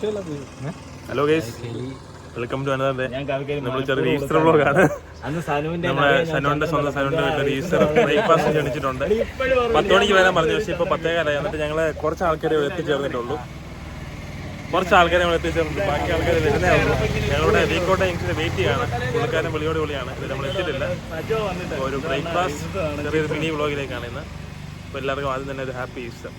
Hello guys, welcome to another day. നമ്മൾ ചെറിയ Easter വ്ലോഗാണ്. നമ്മളെ സനുവിന്റെ സ്വന്തം സനുവിന്റെ വീട്ടിൽ ഈസ്റ്റർ ബ്രേക്ക്ഫാസ്റ്റ് ക്ഷണിച്ചിട്ടുണ്ട്. 10 മണിക്ക് വരാൻ പറഞ്ഞു, പക്ഷേ ഇപ്പോൾ 10:15. എന്നിട്ട് ഞങ്ങൾ കുറച്ച് ആൾക്കാരെ എത്തിച്ചേർന്നിട്ടുള്ളൂ. ബാക്കി ആൾക്കാർ വരുന്നേ ഉള്ളൂ. ഞങ്ങളുടെ വീക്കോട്ടെ ജംഗ്ഷന് വെയിറ്റ് ചെയ്യാണ്. പുള്ളിക്കാരൻ വിളിയോട് വിളിയാണ്. ഇത് നമ്മൾ എത്തിയിട്ടില്ല. ഒരു ബ്രേക്ക്ഫാസ്റ്റ് ചെറിയൊരു മിനി വ്ലോഗിലേക്കാണ് ഇന്ന്. അപ്പോൾ എല്ലാവർക്കും ആദ്യം തന്നെ ഒരു ഹാപ്പി ഈസ്റ്റർ.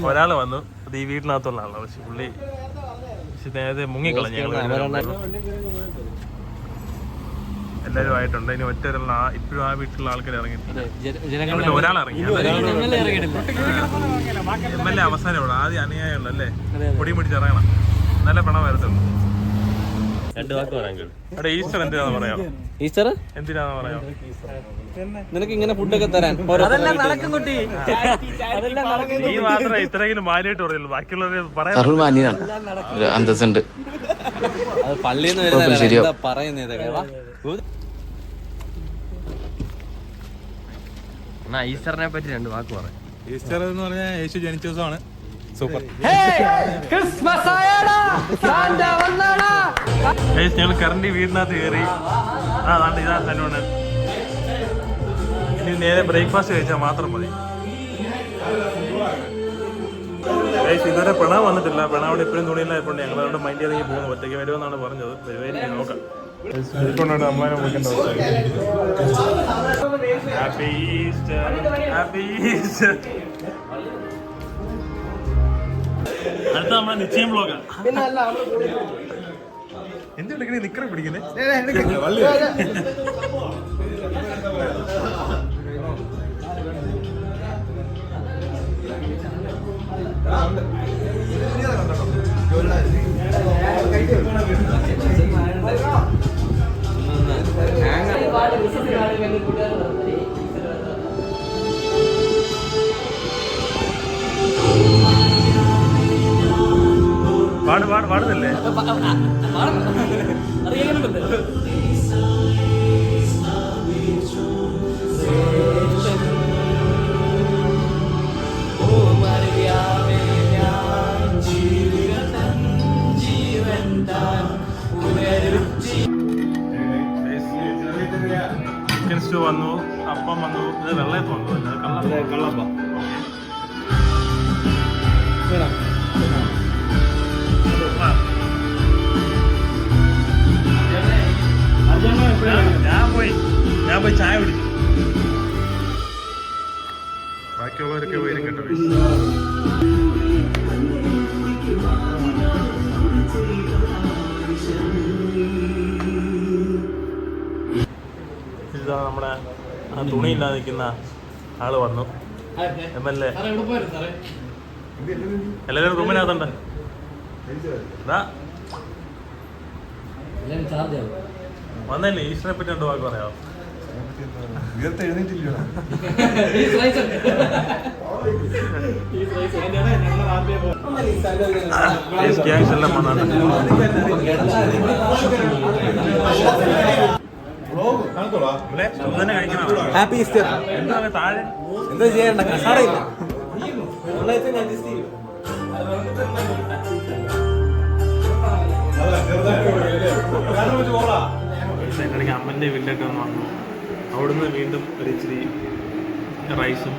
ഒരാൾ വന്നു, അത് ഈ വീട്ടിനകത്തുള്ള ആളാണ്. പക്ഷെ പുള്ളി നേരത്തെ മുങ്ങിക്കളഞ്ഞു. എല്ലാവരും ആയിട്ടുണ്ട്. ഇനി ഒറ്റ ഇപ്പോഴും ആ വീട്ടിലുള്ള ആൾക്കാർ ഇറങ്ങിയിട്ടുണ്ട്. ഒരാൾ ഇറങ്ങി. MLA അവസാനം ഇവിടെ ആദ്യം അനുയായുള്ള അല്ലേ, പൊടി പിടിച്ചിറങ്ങണം, നല്ല പണം വരത്തുള്ളൂ. അവിടെ ഈസ്റ്റർ എന്തിനാന്ന് പറയാം? ഈസ്റ്റർ എന്തിനാന്ന് പറയാം? നിനക്ക് ഇങ്ങനെ ഫുഡൊക്കെ തരാൻ നീ മാത്രമേ ഇത്രയെങ്കിലും മാന്യമായിട്ട് പറയുള്ളൂ. ബാക്കിയുള്ളവര് പറയാൻ അന്തസ്സുണ്ട്. അത് പള്ളിയിൽ നിന്ന് പറയുന്നത് ഈസ്റ്ററിനെ പറ്റി 2 വാക്ക് പറയാം. ഈസ്റ്റർ എന്ന് പറഞ്ഞാൽ യേശു ജനിച്ച ദിവസമാണ്. സൂപ്പർ. ഞങ്ങൾ കറണ്ട് വീടിനകത്ത് കയറി. ഇതാ സനുണ്ട്. ഇനി നേരെ ബ്രേക്ക്ഫാസ്റ്റ് കഴിച്ചാൽ മാത്രം മതി. ഇതുവരെ പിണവ് വന്നിട്ടില്ല. പിണവിടെ ഇപ്പോഴും തുണിയില്ലായപ്പോൾ ഞങ്ങൾ അതുകൊണ്ട് മൈൻഡ് ചെയ്തെങ്കിൽ പോകുന്നു. ഒറ്റയ്ക്ക് വരുമെന്നാണ് പറഞ്ഞത്. വരുമായിരിക്കും, നോക്കാം. അമ്മാനെ വിളിക്കേണ്ട ഹാപ്പി ഈസ്റ്റർ, ഹാപ്പി ഈസ്റ്റർ. അടുത്ത നമ്മളെ നിശ്ചയം വ്ലോഗാ. എന്തുണ്ടെങ്കിലും നിക്കറ പിടിക്കുന്നേ. പാടുന്നില്ലേ? ചിക്കൻ സ്റ്റൂ വന്നു, അപ്പം വന്നു, ഇത് വെള്ളയപ്പം വന്നു, കള്ളപ്പം. ഞാൻ പോയി ചായ കുടിച്ചു. ബാക്കിയുള്ളവരൊക്കെ വരും കേട്ടോ. ഇതാ നമ്മുടെ ആ തുണിയില്ലാതെ നിൽക്കുന്ന ആള് വന്നു. MLA എല്ലാവരും റൂമിനകത്തുണ്ട്. വന്നല്ലേ, ഈസ്റ്ററിനെ പറ്റി 2 വാക്ക് പറയാമോ? Happy Easter. എന്താണ് താഴെ എന്താ ചെയ്യണ്ട? കസാറയില്ല. ഇടയ്ക്ക് അമ്മൻ്റെ വീട്ടിലൊക്കെ ഒന്ന് വന്നു. അവിടുന്ന് വീണ്ടും ഒരു ഇച്ചിരി റൈസും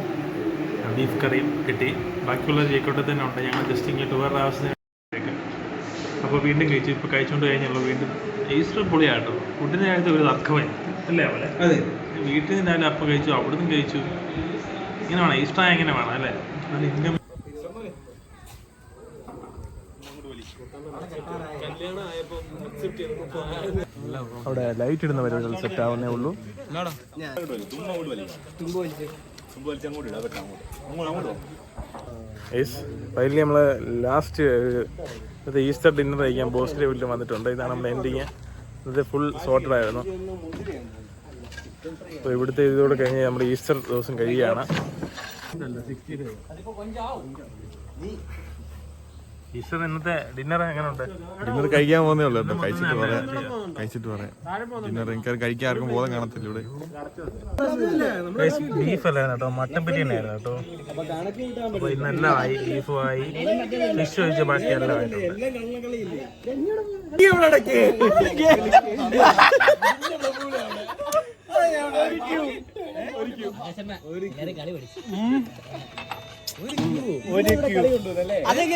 ബീഫ് കറിയും കിട്ടി. ബാക്കിയുള്ള ജയിക്കോട്ടെ തന്നെ ഉണ്ട്. ഞങ്ങൾ ജസ്റ്റ് ഇങ്ങോട്ട് വേറെ ആവശ്യത്തിന് അപ്പോൾ വീണ്ടും കഴിച്ചു. ഇപ്പോൾ കഴിച്ചുകൊണ്ട് കഴിഞ്ഞുള്ളൂ. വീണ്ടും ഈസ്റ്റർ പൊളിയാട്ടോ. ഫുഡിൻ്റെ കാര്യത്തിൽ ഒരു തർക്കമായി അല്ലേ അവലെ? അതെ, വീട്ടിൽ നിന്നാലും അപ്പം കഴിച്ചു, അവിടുന്ന് കഴിച്ചു. ഇങ്ങനെ വേണം, ഈസ്റ്റർ ആയ ഇങ്ങനെ വേണം അല്ലേ? ഇൻകം അവിടെ ലൈറ്റ് ഇടുന്ന പരിപാടികൾ സെറ്റ് ആവുന്നേ ഉള്ളൂ. ഫൈനലി നമ്മൾ ലാസ്റ്റ് ഈസ്റ്റർ ഡിന്നർ കഴിക്കാൻ ബോസിൻ്റെ വീട്ടിൽ വന്നിട്ടുണ്ട്. ഇതാണ് നമ്മൾ എൻഡിങ്. ഇത് ഫുൾ സോർട്ടഡ് ആയിരുന്നു. അപ്പോൾ ഇവിടുത്തെ ഇതോടെ കഴിഞ്ഞ് നമ്മുടെ ഈസ്റ്റർ ദിവസം കഴിയുകയാണ്. ഈസ്റ്റർ ഇന്നത്തെ ഡിന്നർ എങ്ങനെയുണ്ട്? ഡിന്നർ കഴിക്കാൻ പോകുന്നേ ഉള്ളൂ കേട്ടോ. കഴിച്ചിട്ട് പറയാം ഡിന്നർ. എനിക്ക് കഴിക്കാൻ ആർക്കും ബോധം കാണത്തില്ല ഇവിടെ. ബീഫ് അല്ലായിരുന്നു കേട്ടോ, മട്ടൻ ബിരിയാണി ആയിരുന്നു കേട്ടോ. അപ്പൊ ഇന്നെല്ലാം ആയി, ബീഫും ആയി, ഫിഷ് ഒഴിച്ച് ബാക്കി എല്ലാം ആയിട്ടുണ്ട്. കളി പഠിച്ചു